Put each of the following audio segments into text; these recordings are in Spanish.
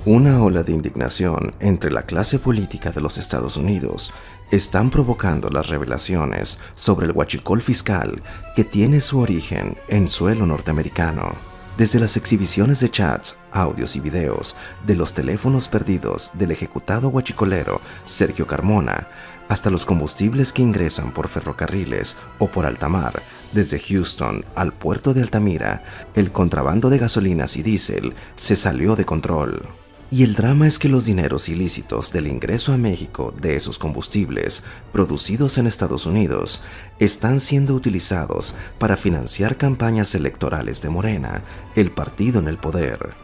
Una ola de indignación entre la clase política de los Estados Unidos están provocando las revelaciones sobre el huachicol fiscal que tiene su origen en suelo norteamericano. Desde las exhibiciones de chats, audios y videos de los teléfonos perdidos del ejecutado huachicolero Sergio Carmona, hasta los combustibles que ingresan por ferrocarriles o por alta mar, desde Houston al puerto de Altamira, el contrabando de gasolinas y diésel se salió de control. Y el drama es que los dineros ilícitos del ingreso a México de esos combustibles producidos en Estados Unidos están siendo utilizados para financiar campañas electorales de Morena, el partido en el poder.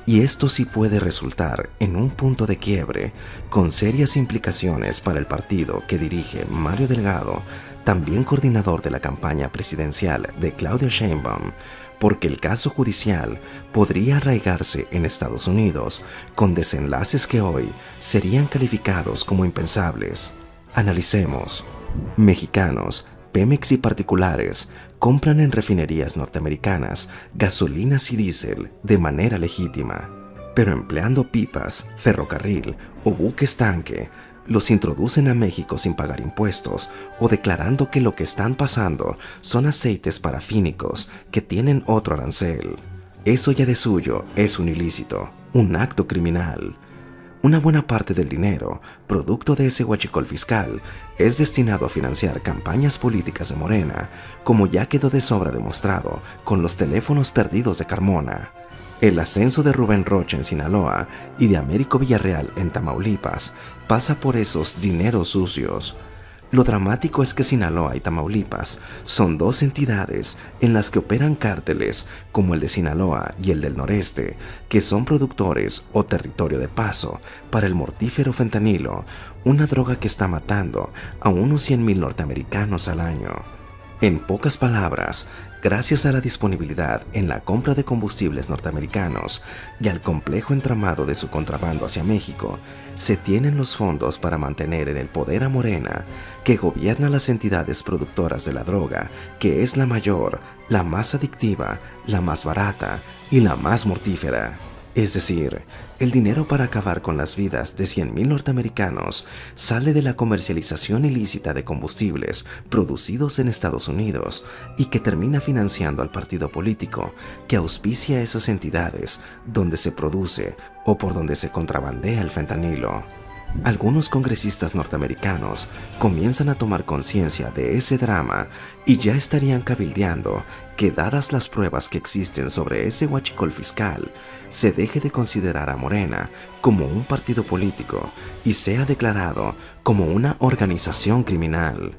Y esto sí puede resultar en un punto de quiebre, con serias implicaciones para el partido que dirige Mario Delgado, también coordinador de la campaña presidencial de Claudia Sheinbaum, porque el caso judicial podría arraigarse en Estados Unidos con desenlaces que hoy serían calificados como impensables. Analicemos. Mexicanos, Pemex y particulares compran en refinerías norteamericanas gasolinas y diésel de manera legítima, pero empleando pipas, ferrocarril o buques tanque, los introducen a México sin pagar impuestos o declarando que lo que están pasando son aceites parafínicos que tienen otro arancel. Eso ya de suyo es un ilícito, un acto criminal. Una buena parte del dinero, producto de ese huachicol fiscal, es destinado a financiar campañas políticas de Morena, como ya quedó de sobra demostrado con los teléfonos perdidos de Carmona. El ascenso de Rubén Rocha en Sinaloa y de Américo Villarreal en Tamaulipas pasa por esos dineros sucios. Lo dramático es que Sinaloa y Tamaulipas son dos entidades en las que operan cárteles como el de Sinaloa y el del noreste, que son productores o territorio de paso para el mortífero fentanilo, una droga que está matando a unos 100,000 norteamericanos al año. En pocas palabras, gracias a la disponibilidad en la compra de combustibles norteamericanos y al complejo entramado de su contrabando hacia México, se tienen los fondos para mantener en el poder a Morena, que gobierna las entidades productoras de la droga, que es la mayor, la más adictiva, la más barata y la más mortífera. Es decir, el dinero para acabar con las vidas de 100,000 norteamericanos sale de la comercialización ilícita de combustibles producidos en Estados Unidos y que termina financiando al partido político que auspicia esas entidades donde se produce o por donde se contrabandea el fentanilo. Algunos congresistas norteamericanos comienzan a tomar conciencia de ese drama y ya estarían cabildeando que, dadas las pruebas que existen sobre ese huachicol fiscal, se deje de considerar a Morena como un partido político y sea declarado como una organización criminal.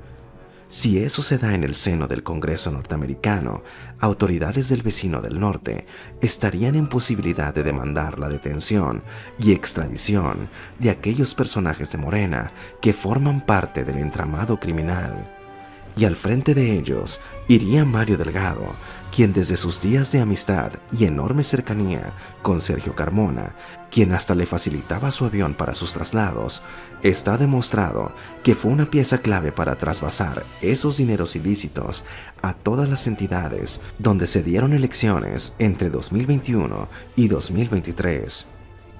Si eso se da en el seno del Congreso norteamericano, autoridades del vecino del norte estarían en posibilidad de demandar la detención y extradición de aquellos personajes de Morena que forman parte del entramado criminal. Y al frente de ellos iría Mario Delgado, quien desde sus días de amistad y enorme cercanía con Sergio Carmona, quien hasta le facilitaba su avión para sus traslados, está demostrado que fue una pieza clave para trasvasar esos dineros ilícitos a todas las entidades donde se dieron elecciones entre 2021 y 2023.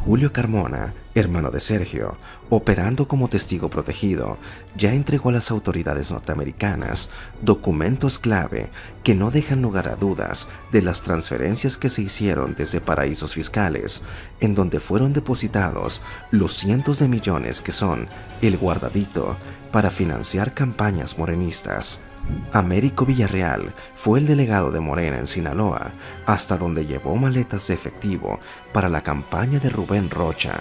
Julio Carmona, hermano de Sergio, operando como testigo protegido, ya entregó a las autoridades norteamericanas documentos clave que no dejan lugar a dudas de las transferencias que se hicieron desde paraísos fiscales, en donde fueron depositados los cientos de millones que son el guardadito para financiar campañas morenistas. Américo Villarreal fue el delegado de Morena en Sinaloa, hasta donde llevó maletas de efectivo para la campaña de Rubén Rocha.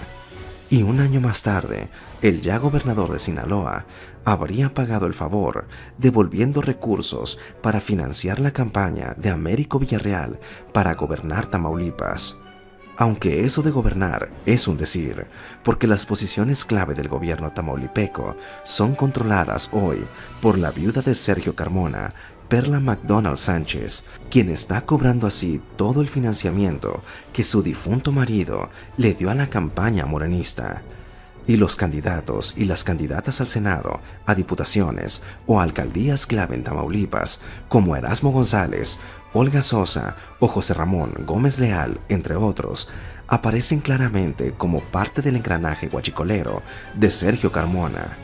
Y un año más tarde, el ya gobernador de Sinaloa habría pagado el favor, devolviendo recursos para financiar la campaña de Américo Villarreal para gobernar Tamaulipas. Aunque eso de gobernar es un decir, porque las posiciones clave del gobierno tamaulipeco son controladas hoy por la viuda de Sergio Carmona, Perla McDonald Sánchez, quien está cobrando así todo el financiamiento que su difunto marido le dio a la campaña morenista. Y los candidatos y las candidatas al Senado, a diputaciones o a alcaldías clave en Tamaulipas, como Erasmo González Olga Sosa o José Ramón Gómez Leal, entre otros, aparecen claramente como parte del engranaje guachicolero de Sergio Carmona.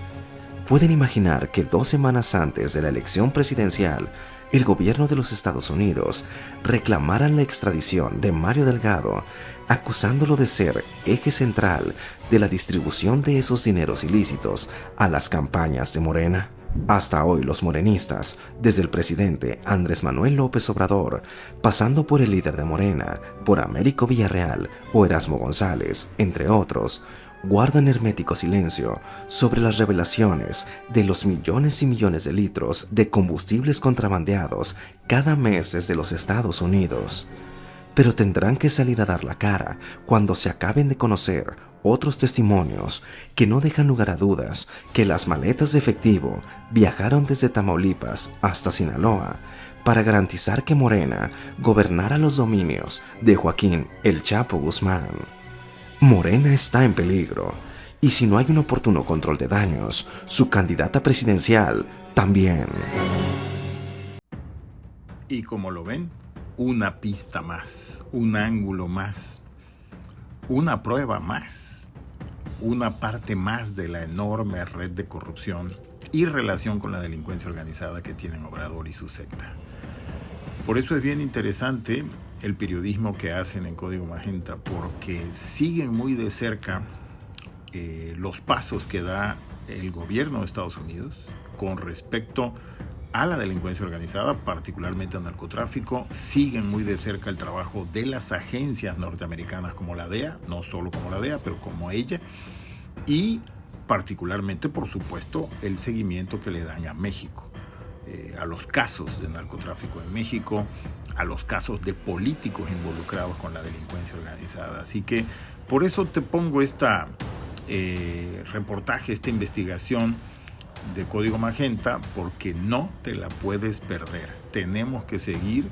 Pueden imaginar que 2 semanas antes de la elección presidencial, el gobierno de los Estados Unidos reclamara la extradición de Mario Delgado, acusándolo de ser eje central de la distribución de esos dineros ilícitos a las campañas de Morena. Hasta hoy los morenistas, desde el presidente Andrés Manuel López Obrador, pasando por el líder de Morena, por Américo Villarreal o Erasmo González, entre otros, guardan hermético silencio sobre las revelaciones de los millones y millones de litros de combustibles contrabandeados cada mes desde los Estados Unidos. Pero tendrán que salir a dar la cara cuando se acaben de conocer otros testimonios que no dejan lugar a dudas que las maletas de efectivo viajaron desde Tamaulipas hasta Sinaloa para garantizar que Morena gobernara los dominios de Joaquín El Chapo Guzmán. Morena está en peligro, y si no hay un oportuno control de daños, su candidata presidencial también. Y como lo ven, una pista más, un ángulo más, una prueba más, una parte más de la enorme red de corrupción y relación con la delincuencia organizada que tienen Obrador y su secta. Por eso es bien interesante el periodismo que hacen en Código Magenta, porque siguen muy de cerca los pasos que da el gobierno de Estados Unidos con respecto a la delincuencia organizada, particularmente al narcotráfico. Siguen muy de cerca el trabajo de las agencias norteamericanas como la DEA, no solo como la DEA, pero como ella, y particularmente, por supuesto, el seguimiento que le dan a México, a los casos de narcotráfico en México, a los casos de políticos involucrados con la delincuencia organizada. Así que por eso te pongo esta reportaje, esta investigación de Código Magenta, porque no te la puedes perder. Tenemos que seguir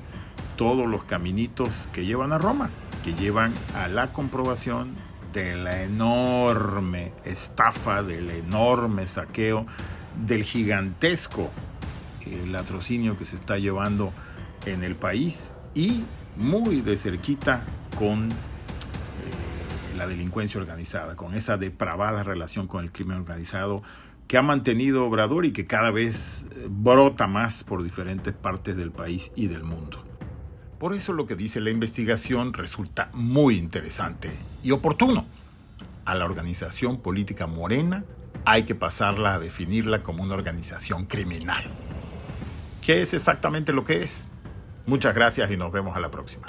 todos los caminitos que llevan a Roma, que llevan a la comprobación de la enorme estafa, del enorme saqueo, del gigantesco latrocinio que se está llevando en el país, y muy de cerquita con la delincuencia organizada, con esa depravada relación con el crimen organizado que ha mantenido Obrador y que cada vez brota más por diferentes partes del país y del mundo. Por eso lo que dice la investigación resulta muy interesante y oportuno. A la organización política Morena hay que pasarla a definirla como una organización criminal. ¿Qué es exactamente lo que es? Muchas gracias y nos vemos a la próxima.